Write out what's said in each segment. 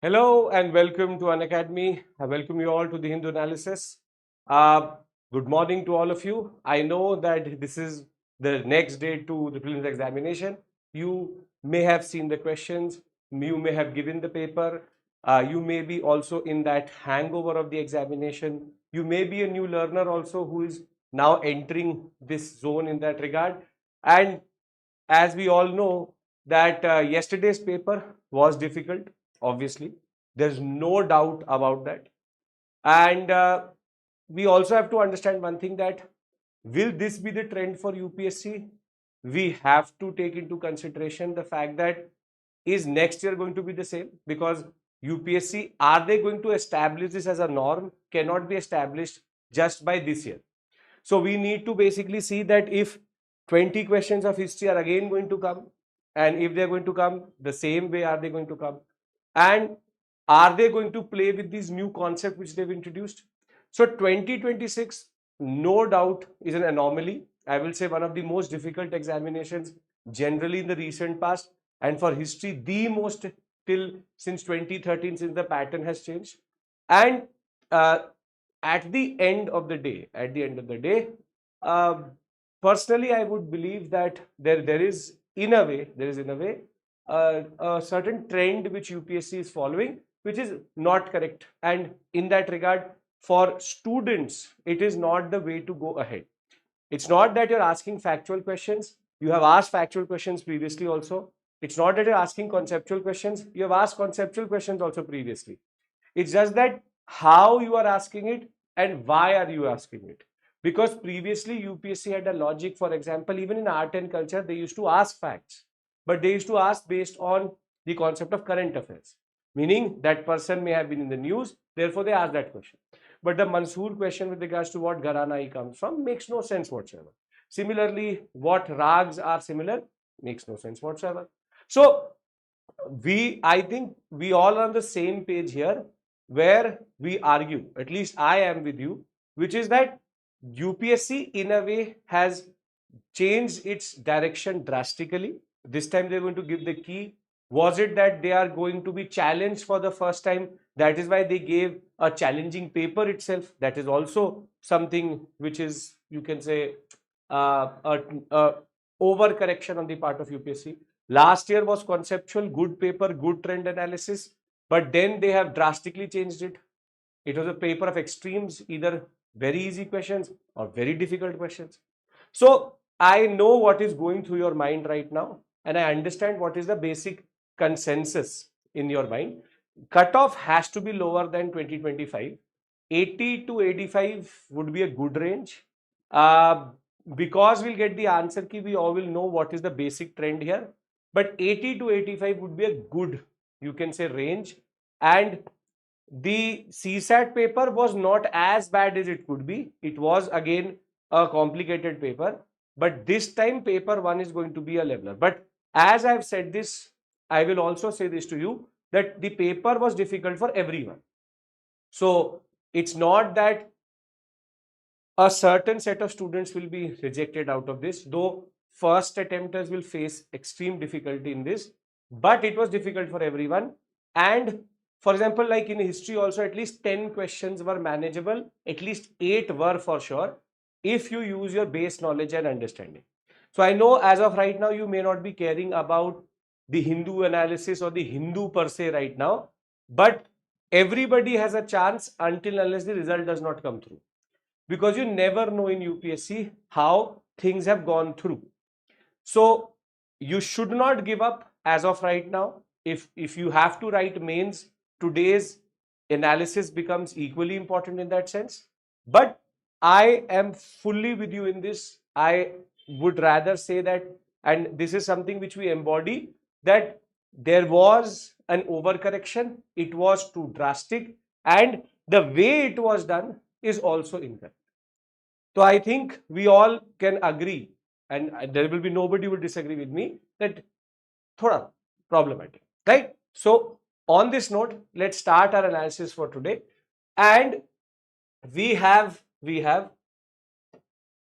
Hello and welcome to Unacademy. I welcome you all to the Hindu analysis. Uh, Good morning to all of you. I know that this is the next day to the prelims examination. You may have seen the questions, you may have given the paper, you may be also in that hangover of the examination. You may be a new learner also who is now entering this zone in that regard. And as we all know that yesterday's paper was difficult, obviously there's no doubt about that. And we also have to understand one thing, that will this be the trend for UPSC? We have to take into consideration the fact that is next year going to be the same, because UPSC, are they going to establish this as a norm? Cannot be established just by this year. So we need to basically see that if 20 questions of history are again going to come, and if they're going to come the same way, are they going to come? And are they going to play with these new concepts which they've introduced? So 2026, no doubt, is an anomaly. I will say one of the most difficult examinations generally in the recent past, and for history, the most till since 2013, since the pattern has changed. And uh, at the end of the day, uh, personally, I would believe that there is in a way a certain trend which UPSC is following, which is not correct. And in that regard, for students, it is not the way to go ahead. It's not that you're asking factual questions. You have asked factual questions previously also. It's not that you're asking conceptual questions. You have asked conceptual questions also previously. It's just that how you are asking it and why are you asking it. Because previously UPSC had a logic. For example, even in art and culture, they used to ask facts, but they used to ask based on the concept of current affairs, meaning that person may have been in the news, therefore they ask that question. But the Mansoor question with regards to what Gharana he comes from makes no sense whatsoever. Similarly, what rags are similar makes no sense whatsoever. So I think we all are on the same page here, where we argue, at least I am with you, which is that UPSC in a way has changed its direction drastically. This time they're going to give the key. Was it that they are going to be challenged for the first time? That is why they gave a challenging paper itself. That is also something which is, you can say, a overcorrection on the part of UPSC. Last year was conceptual, good paper, good trend analysis, but then they have drastically changed it. It was a paper of extremes, either very easy questions or very difficult questions. So I know what is going through your mind right now, and I understand what is the basic consensus in your mind. Cutoff has to be lower than 2025. 80 to 85 would be a good range. Uh, because we'll get the answer key, we all will know what is the basic trend here. But 80 to 85 would be a good, you can say, range. And the CSAT paper was not as bad as it could be. It was again a complicated paper, but this time paper one is going to be a leveler. But as I've said this, I will also say this to you, that the paper was difficult for everyone. So it's not that a certain set of students will be rejected out of this, though first attempters will face extreme difficulty in this, but it was difficult for everyone. And for example, like in history also, at least 10 questions were manageable, at least 8 were for sure, if you use your base knowledge and understanding. So I know as of right now, you may not be caring about the Hindu analysis or the Hindu per se right now, but everybody has a chance until unless the result does not come through, because you never know in UPSC how things have gone through. So you should not give up as of right now. If you have to write mains, today's analysis becomes equally important in that sense. But I am fully with you in this. I would rather say that, and this is something which we embody, that there was an overcorrection. It was too drastic, and the way it was done is also incorrect. So I think we all can agree, and there will be nobody will disagree with me, that thoda problematic, right? So on this note, let's start our analysis for today. And we have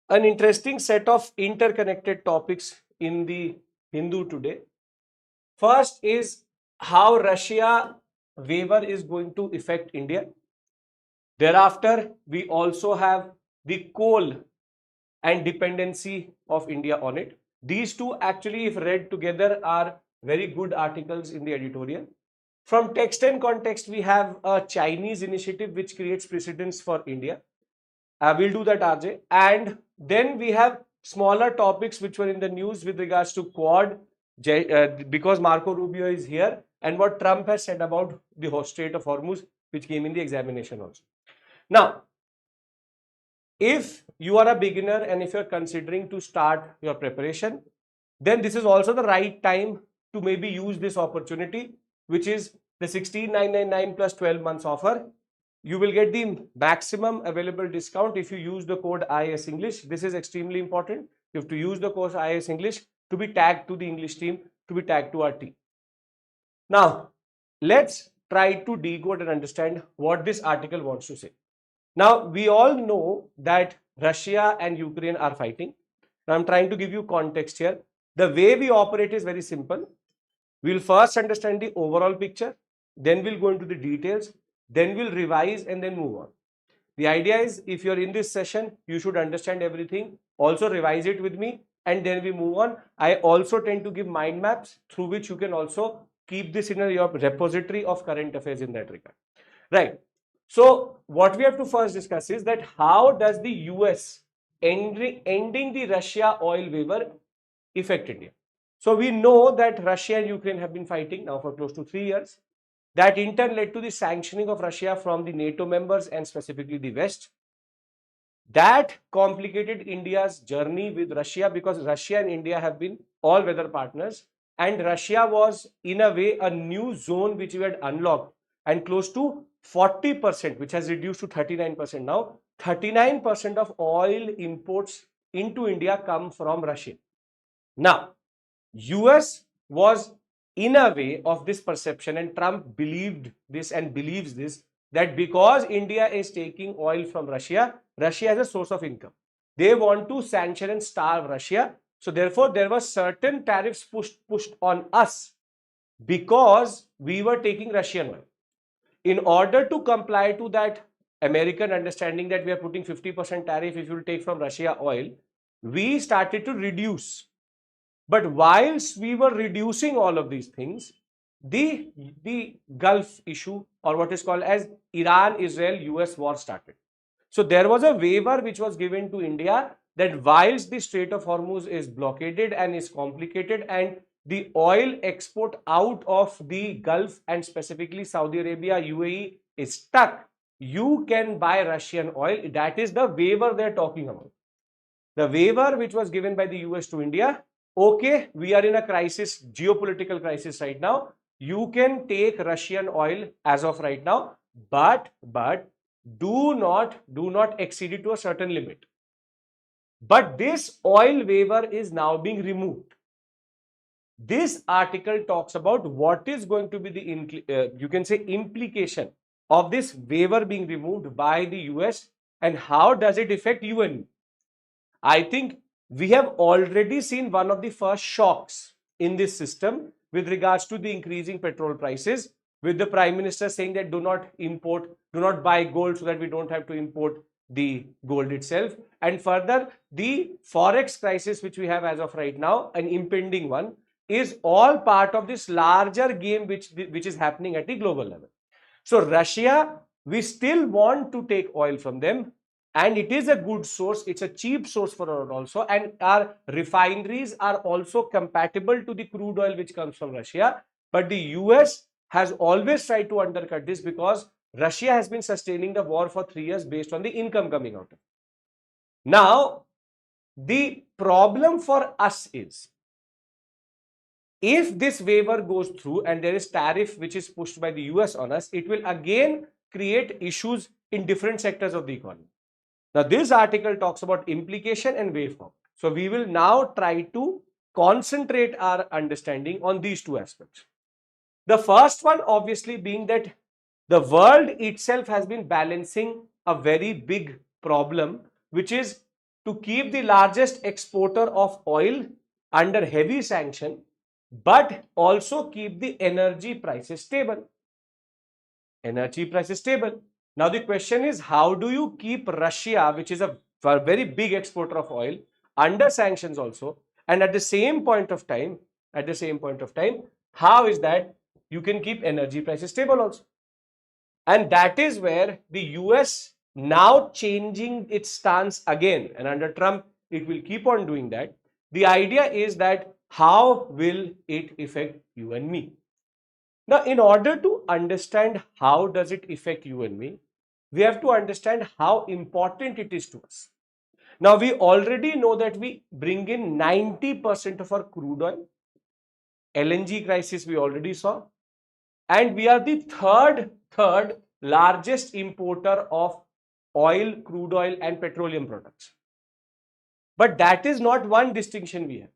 an interesting set of interconnected topics in the Hindu today. First is how Russia waiver is going to affect India. Thereafter, we also have the coal and dependency of India on it. These two actually, if read together, are very good articles in the editorial. From text and context, we have a Chinese initiative which creates precedence for India. We'll do that, RJ. And then we have smaller topics which were in the news with regards to Quad, because Marco Rubio is here, and what Trump has said about the Strait of Hormuz, which came in the examination also. Now, if you are a beginner and if you're considering to start your preparation, then this is also the right time to maybe use this opportunity, which is the 16,999 plus 12 months offer. You will get the maximum available discount if you use the code IAS English. This is extremely important. You have to use the code IAS English to be tagged to the English team, to be tagged to our team. Now, let's try to decode and understand what this article wants to say. Now, we all know that Russia and Ukraine are fighting. Now, I'm trying to give you context here. The way we operate is very simple. We'll first understand the overall picture, then we'll go into the details, then we'll revise and then move on. The idea is, if you're in this session, you should understand everything, also revise it with me, and then we move on. I also tend to give mind maps through which you can also keep this in your repository of current affairs in that regard. Right. So what we have to first discuss is that how does the US ending the Russia oil waiver affect India? So we know that Russia and Ukraine have been fighting now for close to 3 years. That in turn led to the sanctioning of Russia from the NATO members and specifically the West. That complicated India's journey with Russia because Russia and India have been all-weather partners, and Russia was in a way a new zone which we had unlocked, and close to 40%, which has reduced to 39% now. 39% of oil imports into India come from Russia. Now, US was in a way of this perception, and Trump believed this and believes this, that because India is taking oil from Russia, Russia as a source of income, they want to sanction and starve Russia. So therefore, there were certain tariffs pushed on us because we were taking Russian oil. In order to comply to that American understanding that we are putting 50% tariff if you will take from Russia oil, we started to reduce. But whilst we were reducing all of these things, the Gulf issue, or what is called as Iran-Israel-US war, started. So there was a waiver which was given to India that whilst the Strait of Hormuz is blockaded and is complicated and the oil export out of the Gulf and specifically Saudi Arabia, UAE is stuck, you can buy Russian oil. That is the waiver they're talking about. The waiver which was given by the US to India. Okay, we are in a crisis, geopolitical crisis right now. You can take Russian oil as of right now, but do not exceed it to a certain limit. But this oil waiver is now being removed. This article talks about what is going to be the you can say implication of this waiver being removed by the US and how does it affect you and me. I think we have already seen one of the first shocks in this system with regards to the increasing petrol prices, with the Prime Minister saying that do not buy gold so that we don't have to import the gold itself. And further, the forex crisis which we have as of right now, an impending one, is all part of this larger game which is happening at the global level. So Russia, we still want to take oil from them, and it is a good source. It's a cheap source for us also, and our refineries are also compatible to the crude oil which comes from Russia. But the US has always tried to undercut this because Russia has been sustaining the war for 3 years based on the income coming out of it. Now, the problem for us is, if this waiver goes through and there is tariff which is pushed by the US on us, it will again create issues in different sectors of the economy. Now, this article talks about implication and waveform. So, we will now try to concentrate our understanding on these two aspects. The first one obviously being that the world itself has been balancing a very big problem, which is to keep the largest exporter of oil under heavy sanction, but also keep the energy prices stable. Energy price is stable. Now the question is, how do you keep Russia, which is a very big exporter of oil, under sanctions also, and at the same point of time, how is that you can keep energy prices stable also? And that is where the US now changing its stance again, and under Trump it will keep on doing that. The idea is that how will it affect you and me? Now, in order to understand how does it affect you and me, we have to understand how important it is to us. Now, we already know that we bring in 90% of our crude oil. LNG crisis we already saw. And we are the third largest importer of oil, crude oil and petroleum products. But that is not one distinction we have.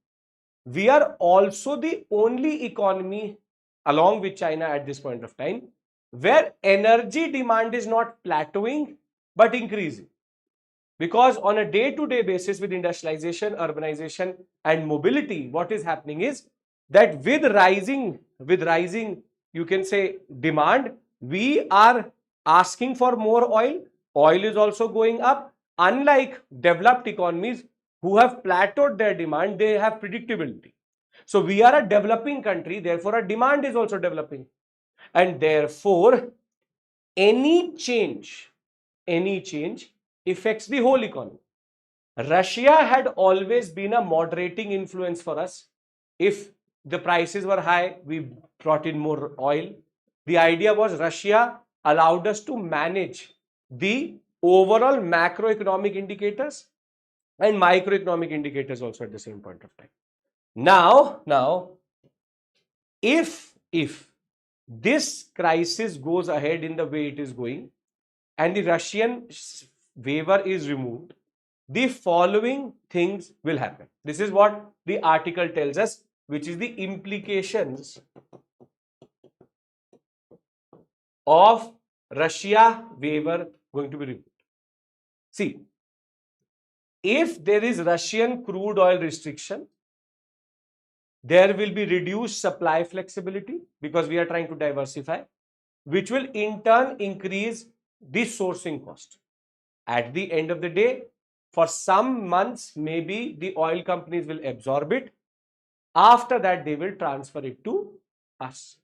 We are also the only economy along with China at this point of time where energy demand is not plateauing but increasing. Because on a day-to-day basis with industrialization, urbanization and mobility, what is happening is that with rising, you can say demand, we are asking for more oil. Oil is also going up. Unlike developed economies who have plateaued their demand, they have predictability. So we are a developing country, therefore our demand is also developing. And therefore, any change affects the whole economy. Russia had always been a moderating influence for us. If the prices were high, we brought in more oil. The idea was Russia allowed us to manage the overall macroeconomic indicators and microeconomic indicators also at the same point of time. Now, if this crisis goes ahead in the way it is going and the Russian waiver is removed, the following things will happen. This is what the article tells us, which is the implications of Russia waiver going to be removed. See, if there is Russian crude oil restriction, there will be reduced supply flexibility because we are trying to diversify, which will in turn increase the sourcing cost. At the end of the day, for some months, maybe the oil companies will absorb it. After that, they will transfer it to us.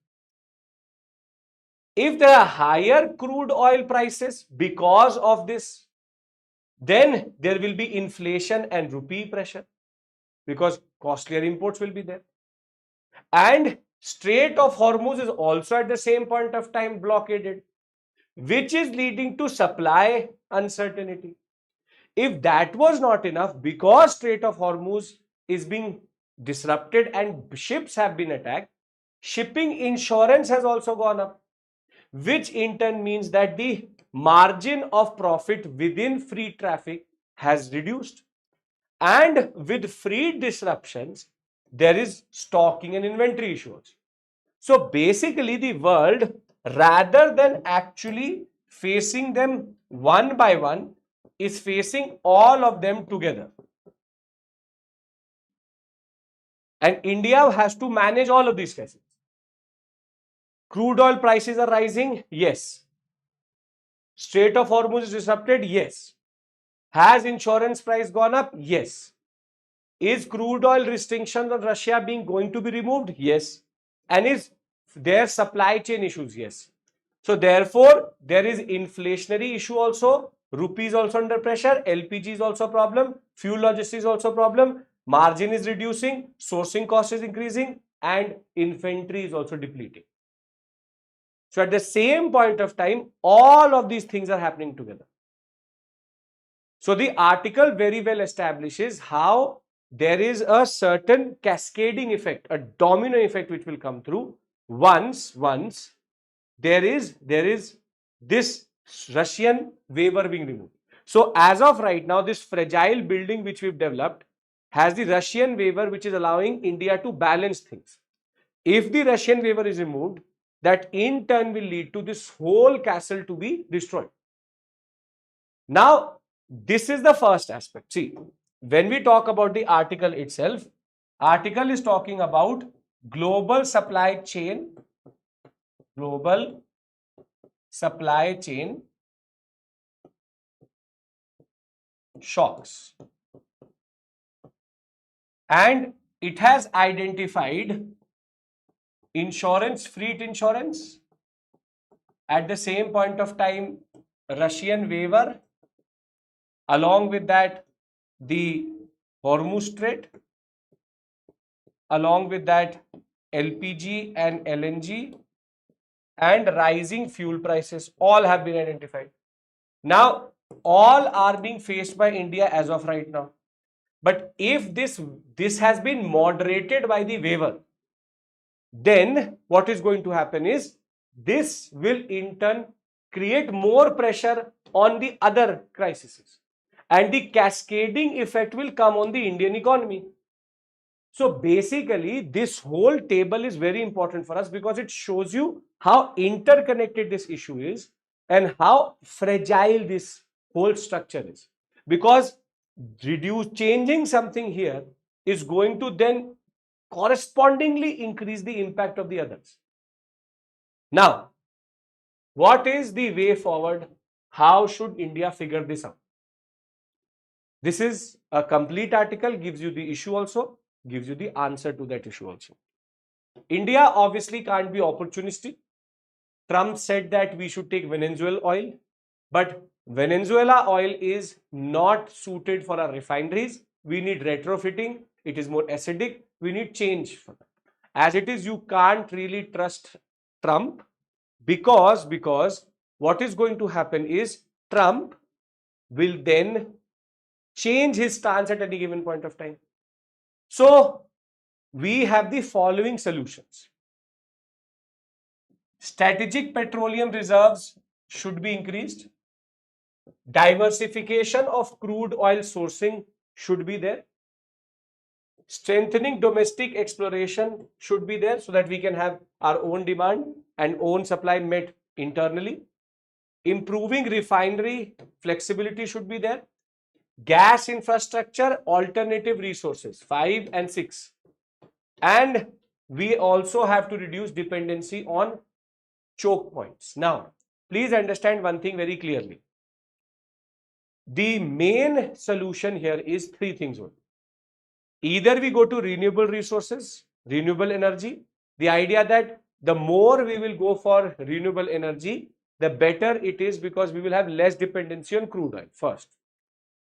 If there are higher crude oil prices because of this, then there will be inflation and rupee pressure because costlier imports will be there. And Strait of Hormuz is also at the same point of time blockaded, which is leading to supply uncertainty. If that was not enough, because Strait of Hormuz is being disrupted and ships have been attacked, shipping insurance has also gone up, which in turn means that the margin of profit within free traffic has reduced. And with free disruptions, there is stocking and inventory issues. So basically, the world, rather than actually facing them one by one, is facing all of them together. And India has to manage all of these crises. Crude oil prices are rising, yes. Strait of Hormuz is disrupted, yes. Has insurance price gone up? Yes. Is crude oil restrictions on Russia going to be removed? Yes. And is there supply chain issues? Yes. So therefore, there is inflationary issue also. Rupee is also under pressure. LPG is also a problem. Fuel logistics is also a problem. Margin is reducing. Sourcing cost is increasing. And inventory is also depleting. So at the same point of time, all of these things are happening together. So the article very well establishes how there is a certain cascading effect, a domino effect which will come through once there is this Russian waiver being removed. So as of right now, this fragile building which we've developed has the Russian waiver which is allowing India to balance things. If the Russian waiver is removed, that in turn will lead to this whole castle to be destroyed. Now, this is the first aspect. See, when we talk about the article itself, article is talking about global supply chain supply chain shocks, and it has identified insurance, fleet insurance, at the same point of time Russian waiver, along with that the Hormuz Strait, along with that LPG and LNG, and rising fuel prices, all have been identified. Now, all are being faced by India as of right now. But if this has been moderated by the waiver, then what is going to happen is this will in turn create more pressure on the other crises, and the cascading effect will come on the Indian economy. So basically, this whole table is very important for us because it shows you how interconnected this issue is and how fragile this whole structure is. Because changing something here is going to then correspondingly increase the impact of the others. Now, what is the way forward? How should India figure this out? This is a complete article, gives you the issue also, gives you the answer to that issue also. India obviously can't be opportunistic. Trump said that we should take Venezuela oil, but Venezuela oil is not suited for our refineries. We need retrofitting. It is more acidic. We need change for that. As it is, you can't really trust Trump because what is going to happen is Trump will then change his stance at any given point of time. So we have the following solutions. Strategic petroleum reserves should be increased. Diversification of crude oil sourcing should be there. Strengthening domestic exploration should be there so that we can have our own demand and own supply met internally. Improving refinery flexibility should be there. Gas infrastructure, alternative resources, 5 and 6. And we also have to reduce dependency on choke points. Now, please understand one thing very clearly. The main solution here is three things only. Either we go to renewable resources, renewable energy, the idea that the more we will go for renewable energy, the better it is because we will have less dependency on crude oil, first.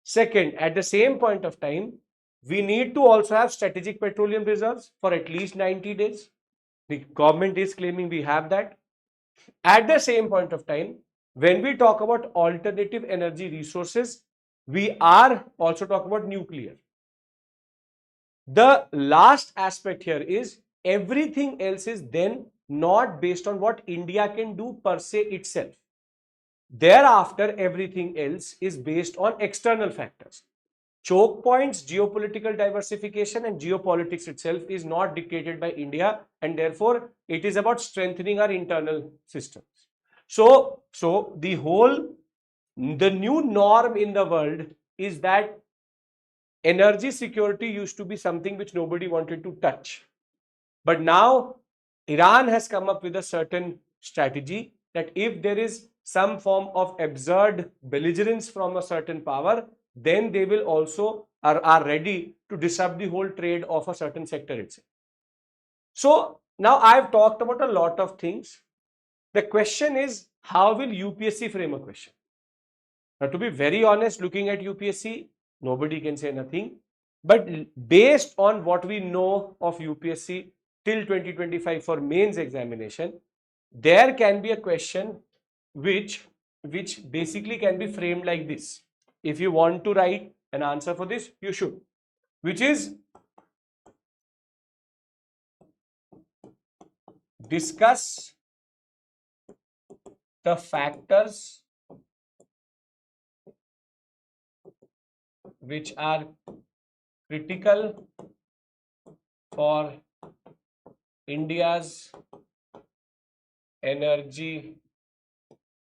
Second, at the same point of time, we need to also have strategic petroleum reserves for at least 90 days. The government is claiming we have that. At the same point of time, when we talk about alternative energy resources, we are also talking about nuclear. The last aspect here is everything else is then not based on what India can do per se itself. Thereafter, everything else is based on external factors. Choke points, geopolitical diversification, and geopolitics itself is not dictated by India, and therefore it is about strengthening our internal systems. So the new norm in the world is that energy security used to be something which nobody wanted to touch. But now Iran has come up with a certain strategy that if there is some form of absurd belligerence from a certain power, then they will also are ready to disrupt the whole trade of a certain sector itself. So now I've talked about a lot of things. The question is, how will UPSC frame a question? Now, to be very honest, looking at UPSC, nobody can say nothing. But based on what we know of UPSC till 2025 for mains examination, there can be a question which basically can be framed like this. If you want to write an answer for this, you should, which is discuss the factors which are critical for India's energy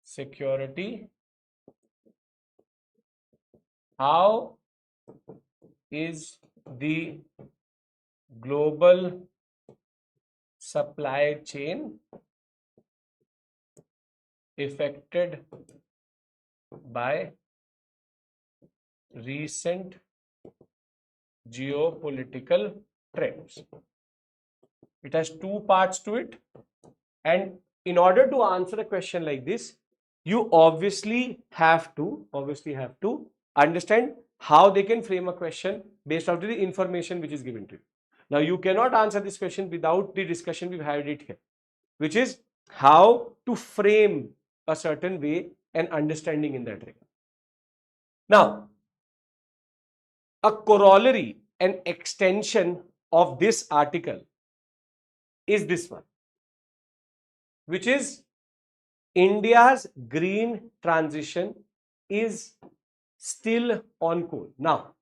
security. How is the global supply chain affected by recent geopolitical trends. It has two parts to it, and in order to answer a question like this, you obviously have to understand how they can frame a question based on the information which is given to you. Now, you cannot answer this question without the discussion we've had it here, which is how to frame a certain way and understanding in that regard. Now, a corollary, an extension of this article is this one, which is India's green transition is still on course. Now,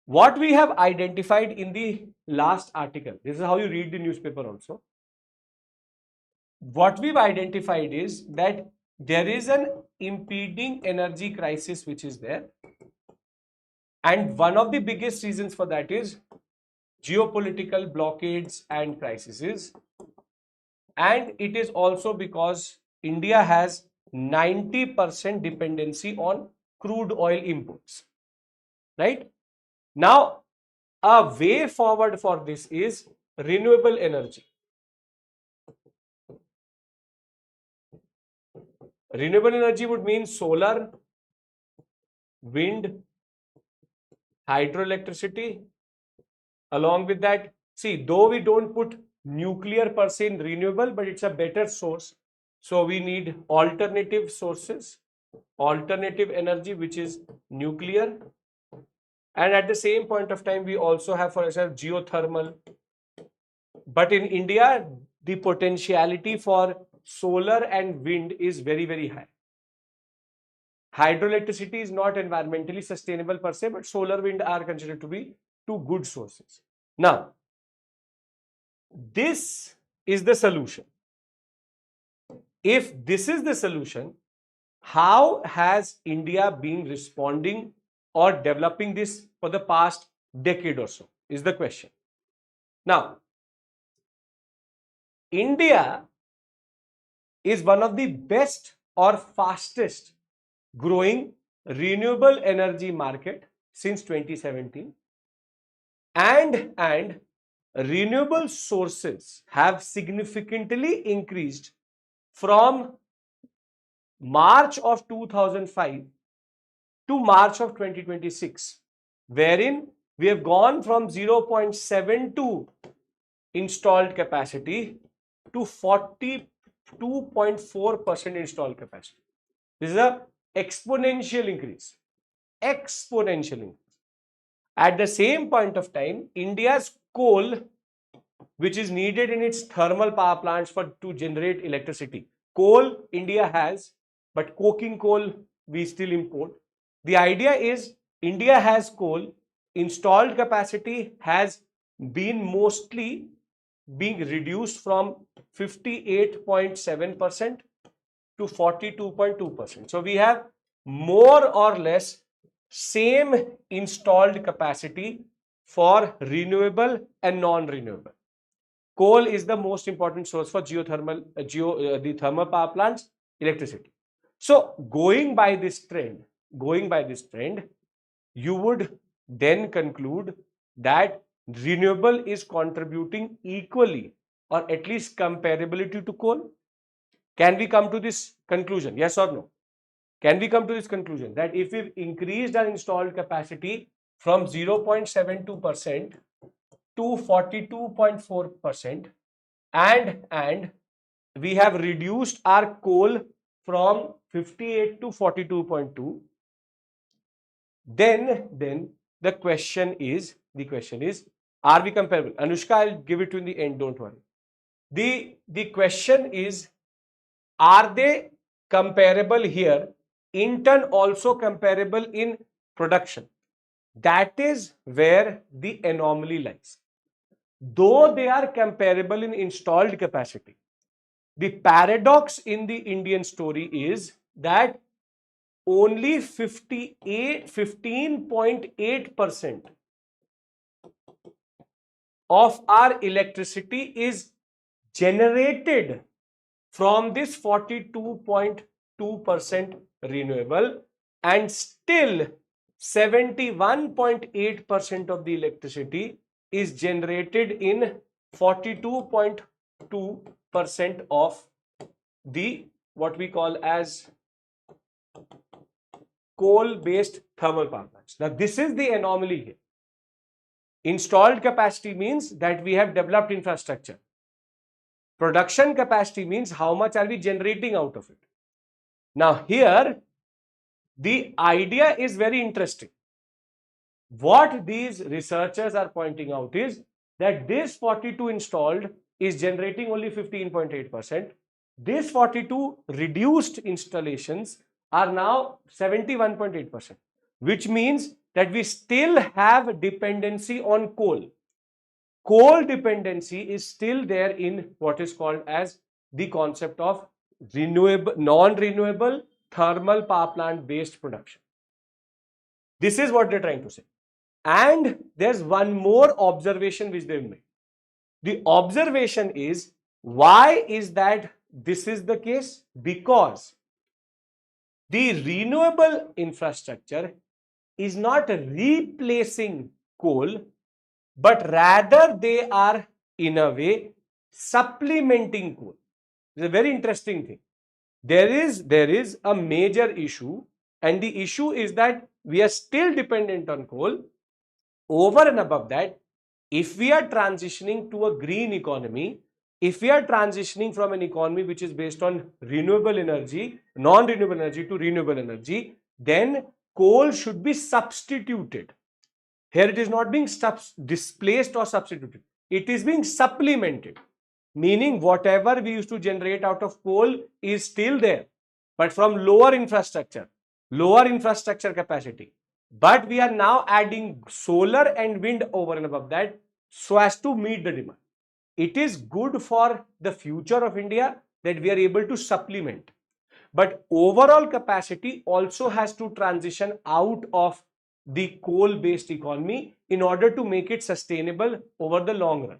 what we have identified in the last article, this is how you read the newspaper also. What we've identified is that there is an impeding energy crisis which is there. And one of the biggest reasons for that is geopolitical blockades and crises. And it is also because India has 90% dependency on crude oil imports. Right? Now, a way forward for this is renewable energy. Renewable energy would mean solar, wind, hydroelectricity. Along with that, see, though we don't put nuclear per se in renewable, but it's a better source. So we need alternative sources, alternative energy, which is nuclear. And at the same point of time, we also have, for example, geothermal. But in India, the potentiality for solar and wind is very, very high. Hydroelectricity is not environmentally sustainable per se, but solar, wind are considered to be two good sources. Now, this is the solution. If this is the solution, how has India been responding or developing this for the past decade or so is the question. Now, India is one of the best or fastest growing renewable energy market since 2017, and renewable sources have significantly increased from March of 2005 to March of 2026, wherein we have gone from 0.72 installed capacity to 42.4% installed capacity. This is an exponential increase. Exponential increase. At the same point of time, India's coal, which is needed in its thermal power plants to generate electricity. Coal India has, but coking coal we still import. The idea is India has coal, installed capacity has been mostly being reduced from 58.7% to 42.2%. So we have more or less same installed capacity for renewable and non-renewable. Coal is the most important source for geothermal, the thermal power plants, electricity. So going by this trend, you would then conclude that renewable is contributing equally or at least comparability to coal. Can we come to this conclusion? Yes or no? Can we come to this conclusion that if we've increased our installed capacity from 0.72% to 42.4% and we have reduced our coal from 58 to 42.2, then the question is, are we comparable? Anushka, I'll give it to you in the end, don't worry. The question is, are they comparable here, in turn also comparable in production? That is where the anomaly lies. Though they are comparable in installed capacity, the paradox in the Indian story is that only 15.8% of our electricity is generated from this 42.2% renewable, and still 71.8% of the electricity is generated in 42.2% of the what we call as coal-based thermal power plants. Now, this is the anomaly here. Installed capacity means that we have developed infrastructure. Production capacity means how much are we generating out of it. Now, here, the idea is very interesting. What these researchers are pointing out is that this 42 installed is generating only 15.8%. This 42 reduced installations are now 71.8%, which means that we still have dependency on coal. Coal dependency is still there in what is called as the concept of renewable, non-renewable thermal power plant based production. This is what they're trying to say. And there's one more observation which they've made. The observation is, why is that this is the case? Because the renewable infrastructure is not replacing coal, but rather they are in a way supplementing coal. It's a very interesting thing. There is a major issue, and the issue is that we are still dependent on coal. Over and above that, if we are transitioning to a green economy, if we are transitioning from an economy which is based on renewable energy, non-renewable energy to renewable energy, then coal should be substituted. Here it is not being displaced or substituted. It is being supplemented. Meaning whatever we used to generate out of coal is still there, but from lower infrastructure capacity. But we are now adding solar and wind over and above that so as to meet the demand. It is good for the future of India that we are able to supplement. But overall capacity also has to transition out of the coal-based economy in order to make it sustainable over the long run.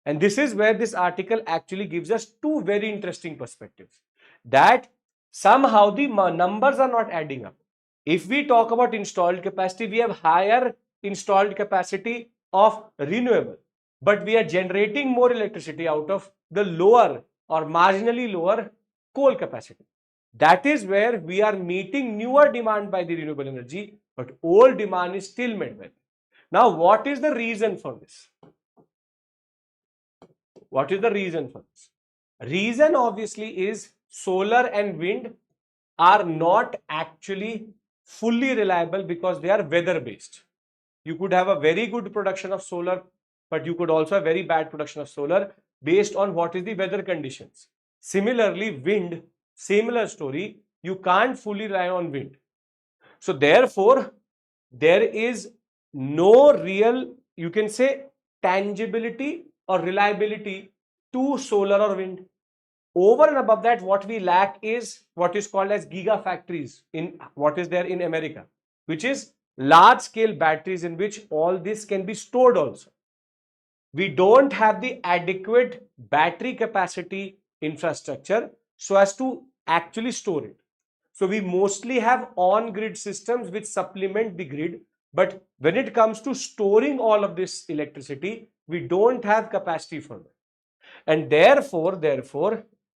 And this is where this article actually gives us two very interesting perspectives. That somehow the numbers are not adding up. If we talk about installed capacity, we have higher installed capacity of renewable, but we are generating more electricity out of the lower or marginally lower coal capacity. That is where we are meeting newer demand by the renewable energy, but old demand is still met by. Now, what is the reason for this? What is the reason for this? Reason obviously is solar and wind are not actually fully reliable because they are weather based. You could have a very good production of solar, but you could also have very bad production of solar based on what is the weather conditions. Similarly, wind, similar story, you can't fully rely on wind. So therefore, there is no real, you can say, tangibility or reliability to solar or wind. Over and above that, what we lack is what is called as gigafactories in what is there in America, which is large scale batteries in which all this can be stored also. We don't have the adequate battery capacity infrastructure so as to actually store it. So we mostly have on-grid systems which supplement the grid, but when it comes to storing all of this electricity, we don't have capacity for that. And therefore,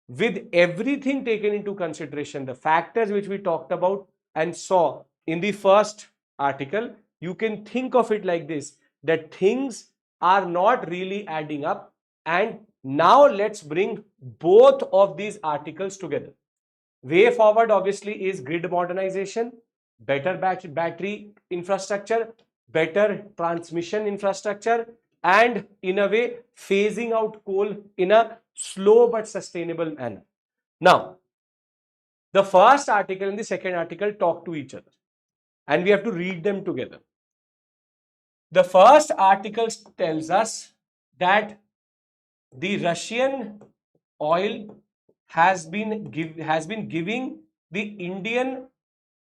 with everything taken into consideration, the factors which we talked about and saw in the first article, you can think of it like this, that things are not really adding up. And now let's bring both of these articles together. Way forward obviously is grid modernization, better battery infrastructure, better transmission infrastructure, and in a way phasing out coal in a slow but sustainable manner. Now, the first article and the second article talk to each other and we have to read them together. The first article tells us that the Russian oil has been giving the Indian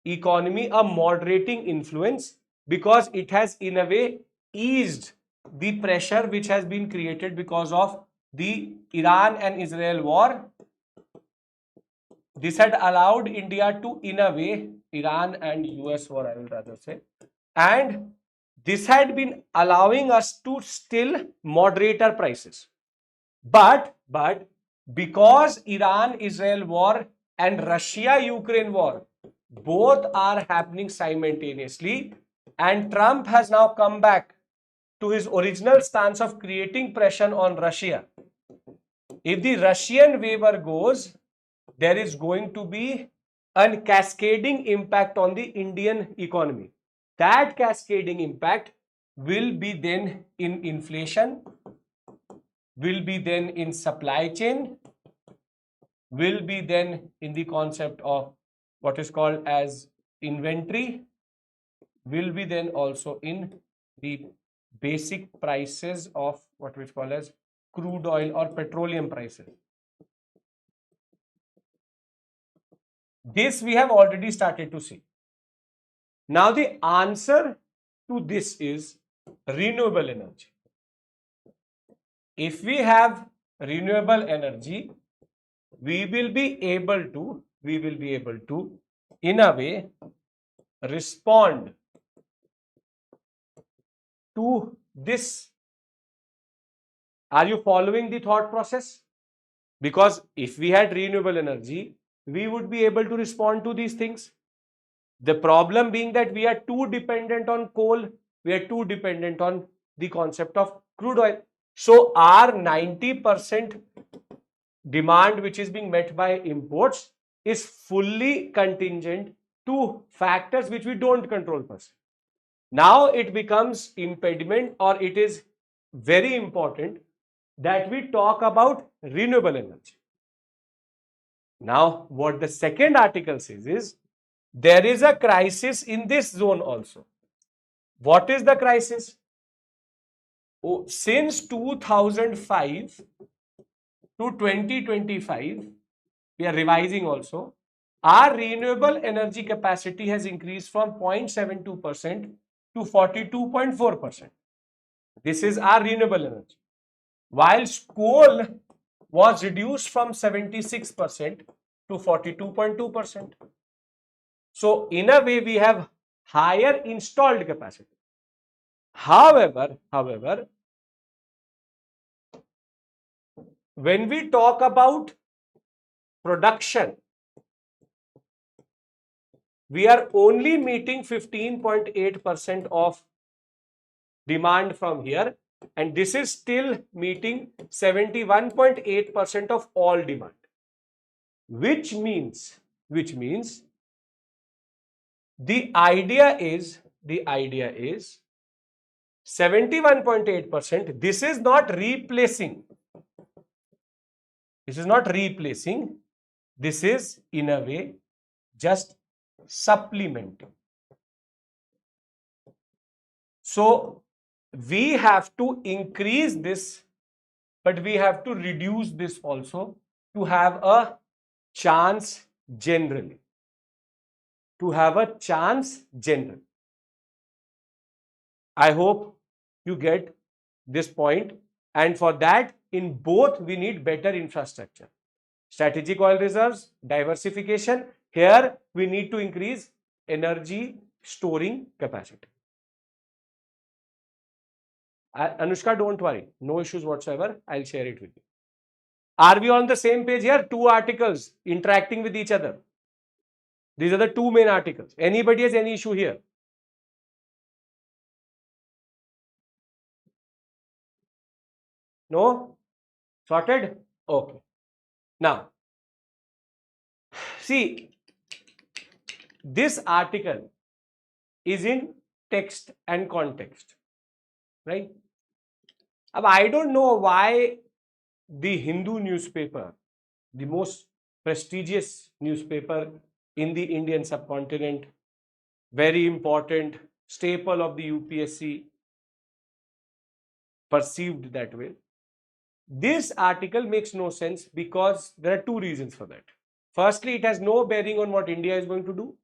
economy a moderating influence because it has in a way eased the pressure which has been created because of the Iran and Israel war this had allowed India to, in a way, Iran and US war, I will rather say, and this had been allowing us to still moderate our prices. But because Iran-Israel war and Russia-Ukraine war both are happening simultaneously, and Trump has now come back to his original stance of creating pressure on Russia. If the Russian waiver goes, there is going to be a cascading impact on the Indian economy. That cascading impact will be then in inflation, will be then in supply chain, will be then in the concept of what is called as inventory, will be then also in the basic prices of what we call as crude oil or petroleum prices. This we have already started to see. Now the answer to this is renewable energy. If we have renewable energy, we will be able to in a way respond to this. Are you following the thought process? Because if we had renewable energy, we would be able to respond to these things. The problem being that we are too dependent on coal, we are too dependent on the concept of crude oil. So our 90% demand which is being met by imports is fully contingent to factors which we don't control first. Now it becomes impediment, or it is very important that we talk about renewable energy. Now what the second article says is there is a crisis in this zone also. What is the crisis? Oh, since 2005 to 2025, we are revising also, our renewable energy capacity has increased from 0.72% to 42.4%. This is our renewable energy. Whilst coal was reduced from 76% to 42.2%. So in a way we have higher installed capacity. However, when we talk about production, we are only meeting 15.8% of demand from here, and this is still meeting 71.8% of all demand, which means the idea is 71.8%. This is not replacing. This is in a way just supplementing. So we have to increase this, but we have to reduce this also to have a chance generally. I hope you get this point, and for that, in both we need better infrastructure. Strategic oil reserves, diversification. Here we need to increase energy storing capacity. Anushka, don't worry, no issues whatsoever. I'll share it with you. Are we on the same page here? Two articles interacting with each other. These are the two main articles. Anybody has any issue here? No? Sorted? Okay. Now, see, this article is in text and context, right? I don't know why the Hindu newspaper, the most prestigious newspaper in the Indian subcontinent, very important staple of the UPSC, perceived that way. This article makes no sense because there are two reasons for that. Firstly, it has no bearing on what India is going to do.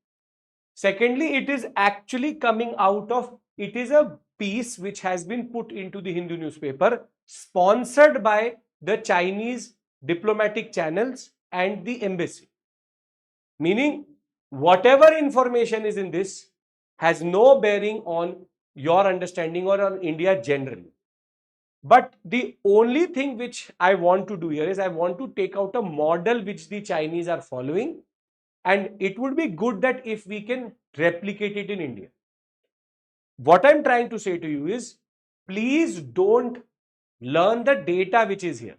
Secondly, it is actually coming out of, it is a piece which has been put into the Hindu newspaper, sponsored by the Chinese diplomatic channels and the embassy. Meaning, whatever information is in this has no bearing on your understanding or on India generally. But the only thing which I want to do here is I want to take out a model which the Chinese are following, and it would be good that if we can replicate it in India. What I'm trying to say to you is, please don't learn the data which is here.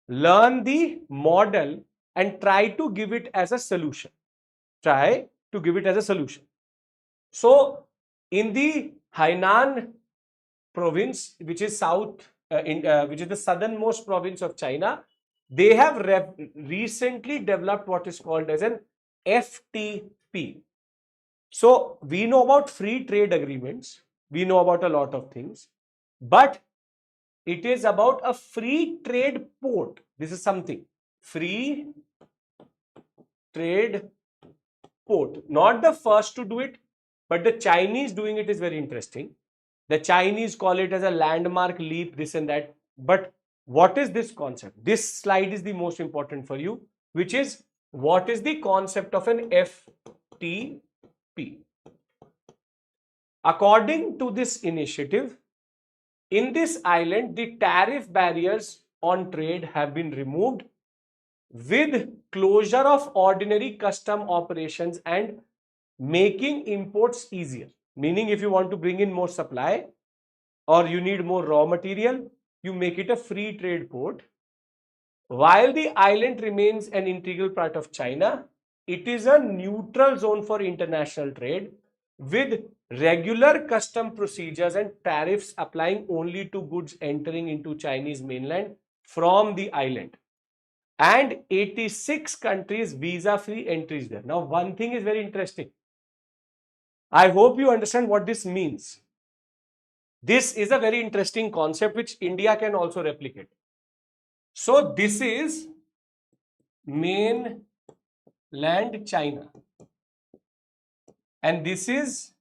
Learn the model and try to give it as a solution. Try to give it as a solution. So, in the Hainan province, which is which is the southernmost province of China, they have recently developed what is called as an FTP. So we know about free trade agreements, we know about a lot of things, but it is about a free trade port. This is something, free trade port. Not the first to do it, but the Chinese doing it is very interesting. The Chinese call it as a landmark leap, this and that. But what is this concept? This slide is the most important for you, which is what is the concept of an FTP? According to this initiative, in this island, the tariff barriers on trade have been removed with closure of ordinary custom operations and making imports easier. Meaning, if you want to bring in more supply or you need more raw material, you make it a free trade port. While the island remains an integral part of China, it is a neutral zone for international trade with regular custom procedures and tariffs applying only to goods entering into Chinese mainland from the island. And 86 countries visa-free entries there. Now, one thing is very interesting. I hope you understand what this means. This is a very interesting concept which India can also replicate. So, this is mainland China. And this is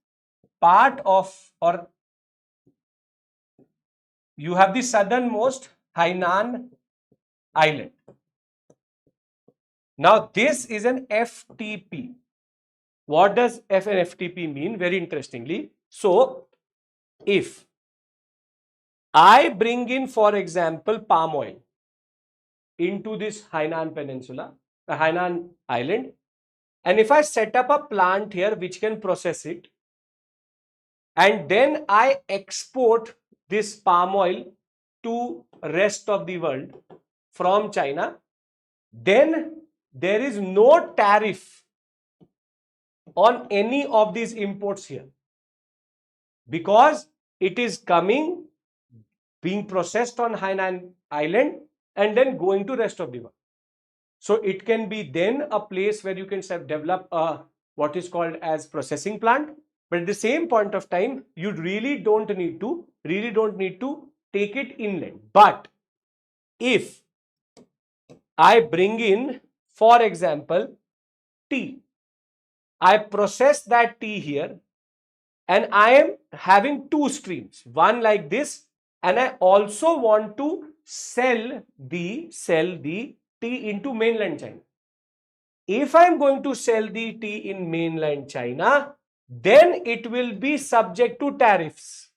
part of, or you have the southernmost Hainan island. Now, this is an FTP. What does an FTP mean? Very interestingly. So, if I bring in, for example, palm oil into this Hainan peninsula, Hainan island, and if I set up a plant here which can process it, and then I export this palm oil to rest of the world from China, then there is no tariff on any of these imports here, because it is coming, being processed on Hainan island and then going to rest of the world. So it can be then a place where you can develop a what is called as processing plant, but at the same point of time, you really don't need to take it inland. But if I bring in, for example, tea, I process that tea here, and I am having two streams, one like this, and I also want to sell the tea into mainland China. If I am going to sell the tea in mainland China, then it will be subject to tariffs.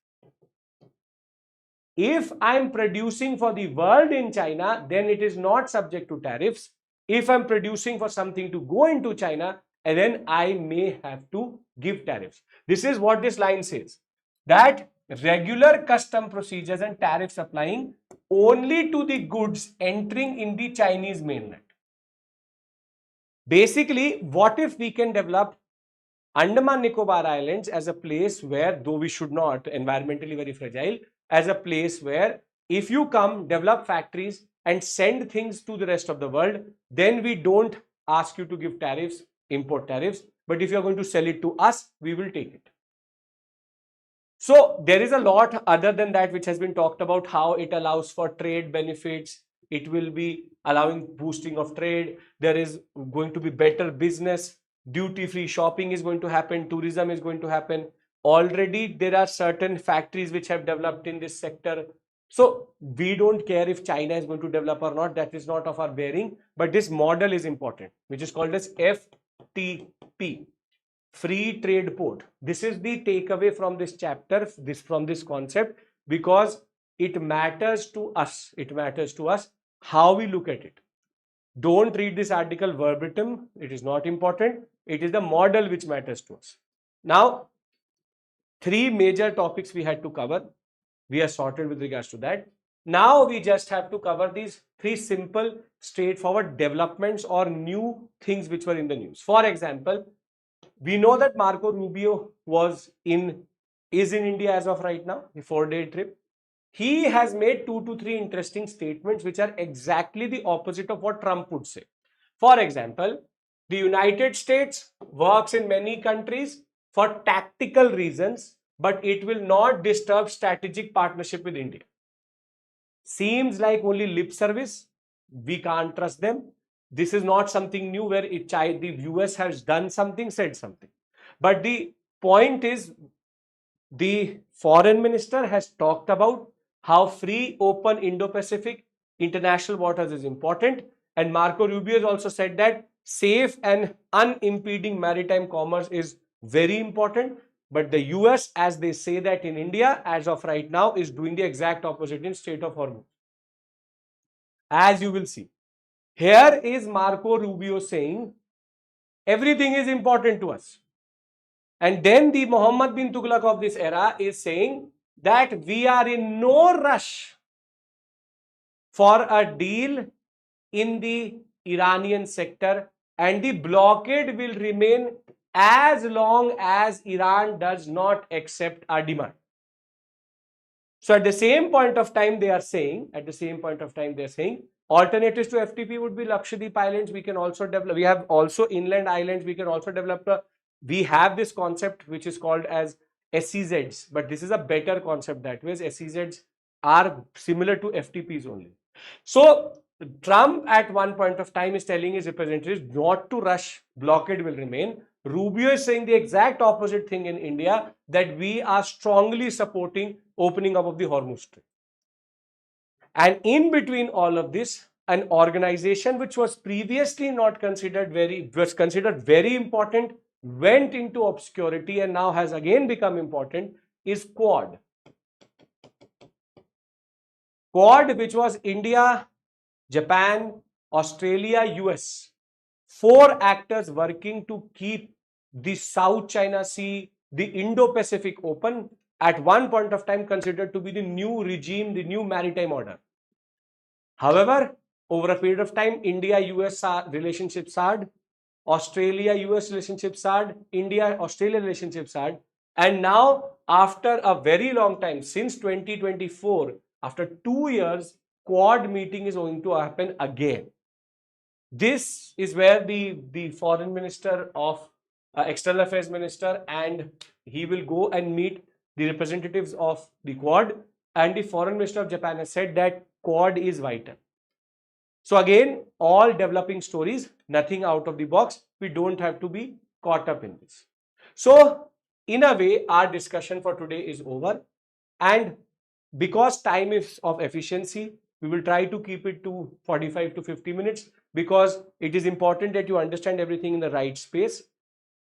If I am producing for the world in China, then it is not subject to tariffs. If I am producing for something to go into China, and then I may have to give tariffs. This is what this line says, that regular custom procedures and tariffs applying only to the goods entering in the Chinese mainland. Basically, what if we can develop Andaman Nicobar Islands as a place where, though we should not, environmentally very fragile, as a place where if you come, develop factories and send things to the rest of the world, then we don't ask you to give tariffs, import tariffs, but if you are going to sell it to us, we will take it. So there is a lot other than that which has been talked about, how it allows for trade benefits. It will be allowing boosting of trade. There is going to be better business. Duty-free shopping is going to happen. Tourism is going to happen. Already there are certain factories which have developed in this sector. So we don't care if China is going to develop or not. That is not of our bearing. But this model is important, which is called as FTP, free trade port. This is the takeaway from this chapter, from this concept, because it matters to us. It matters to us how we look at it. Don't read this article verbatim. It is not important. It is the model which matters to us. Now, three major topics we had to cover. We are sorted with regards to that. Now we just have to cover these three simple, straightforward developments or new things which were in the news. For example, we know that Marco Rubio is in India as of right now, a 4-day trip. He has made 2 to 3 interesting statements which are exactly the opposite of what Trump would say. For example, the United States works in many countries for tactical reasons, but it will not disturb strategic partnership with India. Seems like only lip service. We can't trust them. This is not something new where the US has done something, said something. But the point is, the foreign minister has talked about how free, open Indo-Pacific international waters is important. And Marco Rubio has also said that safe and unimpeding maritime commerce is very important. But the US, as they say that in India, as of right now, is doing the exact opposite in Strait of Hormuz. As you will see. Here is Marco Rubio saying, everything is important to us. And then the Mohammed bin Tughlaq of this era is saying that we are in no rush for a deal in the Iranian sector, and the blockade will remain as long as Iran does not accept our demand. So at the same point of time, they are saying, alternatives to FTP would be Lakshadweep Islands. We can also develop, we have also inland islands. We can also develop, we have this concept which is called as SEZs, but this is a better concept that way. SEZs are similar to FTPs only. So Trump at one point of time is telling his representatives not to rush, blockade will remain. Rubio is saying the exact opposite thing in India, that we are strongly supporting opening up of the Hormuz Strait. And in between all of this, an organization which was previously not considered very important, went into obscurity and now has again become important, is Quad. Quad, which was India, Japan, Australia, US. 4 actors working to keep the South China Sea, the Indo-Pacific open, at one point of time considered to be the new regime, the new maritime order. However, over a period of time, India-US relationship soured, Australia-US relationship soured, India-Australia relationship soured, and now after a very long time, since 2024, after 2 years, Quad meeting is going to happen again. This is where the foreign minister of external affairs minister, and he will go and meet the representatives of the Quad, and the foreign minister of Japan has said that Quad is vital. So again, all developing stories, nothing out of the box. We don't have to be caught up in this. So in a way, our discussion for today is over, and because time is of efficiency, we will try to keep it to 45 to 50 minutes, because it is important that you understand everything in the right space.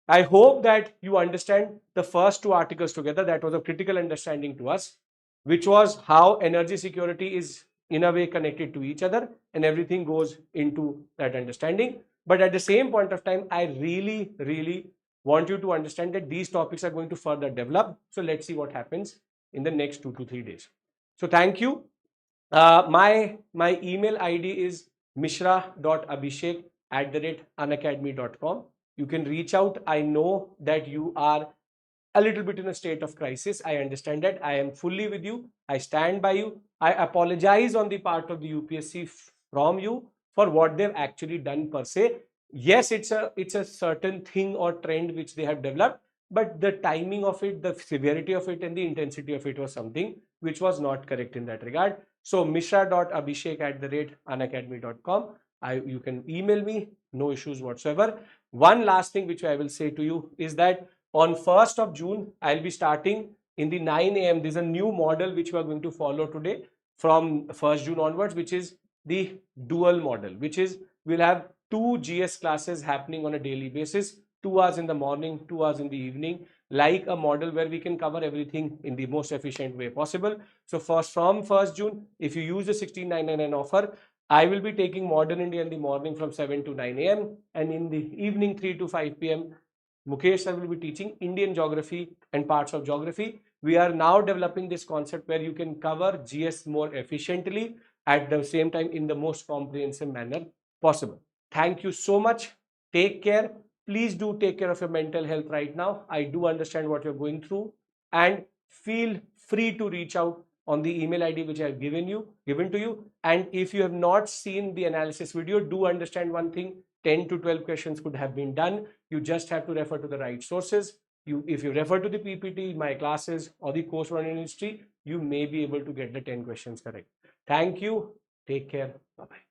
I hope that you understand the first 2 articles together. That was a critical understanding to us, which was how energy security is in a way connected to each other, and everything goes into that understanding. But at the same point of time, I really want you to understand that these topics are going to further develop. So let's see what happens in the next 2 to 3 days. So thank you. My email ID is mishra.abhishek@unacademy.com. You can reach out. I know that you are a little bit in a state of crisis. I understand that. I am fully with you. I stand by you. I apologize on the part of the UPSC from you for what they've actually done per se. Yes, it's a certain thing or trend which they have developed, but the timing of it, the severity of it, and the intensity of it was something which was not correct in that regard. So mishra.abhishek@unacademy.com. You can email me, no issues whatsoever. One last thing which I will say to you is that on 1st of June, I'll be starting in the 9 a.m. There's a new model which we are going to follow today from 1st June onwards, which is the dual model, which is we'll have 2 GS classes happening on a daily basis, 2 hours in the morning, 2 hours in the evening, like a model where we can cover everything in the most efficient way possible. So from 1st June, if you use the 16,999 offer, I will be taking Modern India in the morning from 7 to 9 a.m. and in the evening 3 to 5 p.m. Mukesh sir will be teaching Indian geography and parts of geography. We are now developing this concept where you can cover GS more efficiently at the same time in the most comprehensive manner possible. Thank you so much. Take care. Please do take care of your mental health right now. I do understand what you're going through, and feel free to reach out on the email ID which I have given to you. And if you have not seen the analysis video, do understand one thing: 10 to 12 questions could have been done. You just have to refer to the right sources. If you refer to the PPT, my classes, or the course on history, you may be able to get the 10 questions correct. Thank you. Take care. Bye-bye.